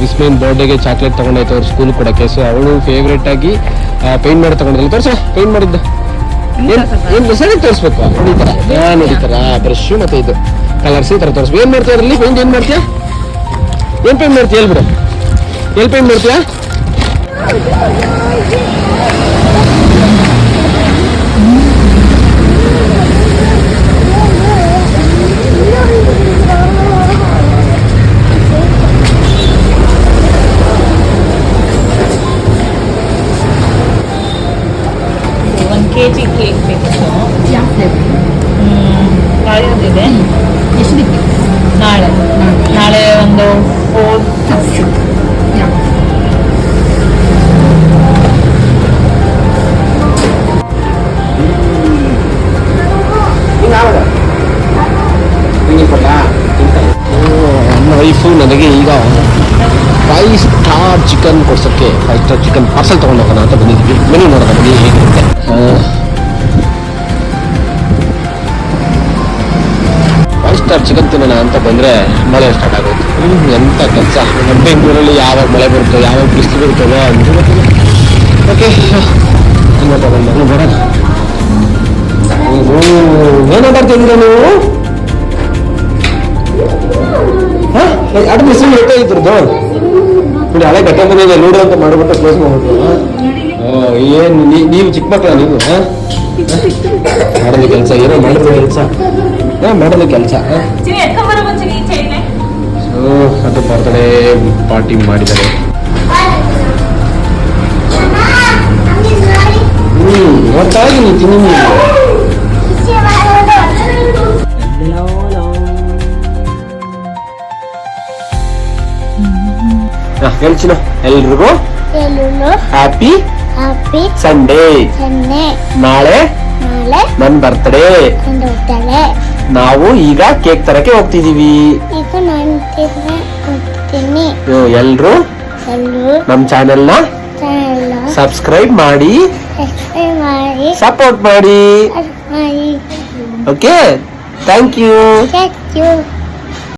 ವಿಸ್ಮೇನ್ ಬರ್ಡೇಗೆ chocolate ತಗೊಂಡಾಯ್ತು ಅವ್ರು school ಕೊಡಕ್ಕೆ. So ಅವಳು ಫೇವ್ರೇಟ್ ಆಗಿ ಪೇಂಟ್ ಮಾಡಿ ತಗೊಂಡಿಲ್ಲ. ತೋರ್ಸ ಪೇಂಟ್ ಮಾಡಿದ್ದ ಏನು ಸರಿ ತೋರಿಸ್ಬೇಕು. ನೋಡಿತಾರ ಬ್ರಷ್ ಮತ್ತೆ ಇದು ಕಲರ್ಸ್ ಈ ತರ ತೋರಿಸ್ಬೇಕು. ಏನ್ ಮಾಡ್ತೀಯ ಅದರಲ್ಲಿ ಪೇಂಟ್? ಏನ್ ಮಾಡ್ತೀಯಾ? ಏನ್ ಪೇಂಟ್ ಮಾಡ್ತೀಯ? ಹೇಳ್ಬಿಡು. ಎಲ್ಲಿ ಪೇಂಟ್ ಮಾಡ್ತೀಯಾ? kg ಕೇಕ್ ಬೇಕು. ಯಾವ್ದಿದೆ? ಎಷ್ಟಿದೆ? ನಾಳೆ ಒಂದು 4 ನನ್ನ ವೈಫು ನನಗೆ ಈಗ 5 ಸ್ಟಾರ್ ಚಿಕನ್ ಕೊಡ್ಸೋಕ್ಕೆ 5 ಸ್ಟಾರ್ ಚಿಕನ್ ಪಾರ್ಸಲ್ ತೊಗೊಂಡು ಹೋಗೋಣ ಅಂತ ಬಂದಿದ್ವಿ. ಮೆನು ನೋಡೋಣ ಬನ್ನಿ ಹೇಗಿರುತ್ತೆ. 5 ಸ್ಟಾರ್ ಚಿಕನ್ ತಿನ್ನೋಣ ಅಂತ ಬಂದರೆ ಮಳೆ ಸ್ಟಾರ್ಟ್ ಆಗೋದು. ಎಂಥ ಕೆಲಸ. ನಮ್ಮ ಬೆಂಗಳೂರಲ್ಲಿ ಯಾವಾಗ ಮಳೆ ಬರುತ್ತೋ ಯಾವಾಗ ಬಿಸಿಲು ಬರುತ್ತೋ ಅಂತ ಗೊತ್ತಿಲ್ಲ. ಓಕೆ ಬರೋಣ. ಏನೋ ಬರ್ತಿದ್ದೀರಾ ನೀವು? ಅದು ಬಿಸಿಲು ಹೇಳ್ತಾ ಇದ್ರದ್ದು ನೋಡಿ. ಹಳೆ ಗಟ್ಟ ಬಂದಿದೆ ಲೂಡೋ ಅಂತ ಮಾಡ್ಬಿಟ್ಟು ಕ್ಲೋಸ್ ಮಾಡ್ಬಿಟ್ಟು. ಏನು ನೀವು ಚಿಕ್ಕ ಮಕ್ಕಳ ನೀವು? ಮಾಡೋದು ಕೆಲಸ ಏನೋ ಮಾಡೋದು ಕೆಲಸ ಮಾಡೋದು ಕೆಲಸ. ಅದು ಬರ್ತ್ಡೇ ಪಾರ್ಟಿ ಮಾಡಿದ್ದಾರೆ. ನೋಡ್ತಾ ಇದ್ದೀನಿ ತಿನ್ನಿ. ಹೇಳ್ಚಿನ ಎಲ್ರಿಗೂ ಹ್ಯಾಪಿ ಸಂಡೇ. ನಾಳೆ ನನ್ ಬರ್ತ್ಡೇ. ನಾವು ಈಗ ಕೇಕ್ ತರಕ್ಕೆ ಹೋಗ್ತಿದೀವಿ. ಎಲ್ರು ನಮ್ ಚಾನೆಲ್ ನ ಸಬ್ಸ್ಕ್ರೈಬ್ ಮಾಡಿ ಸಪೋರ್ಟ್ ಮಾಡಿ. Okay, thank you.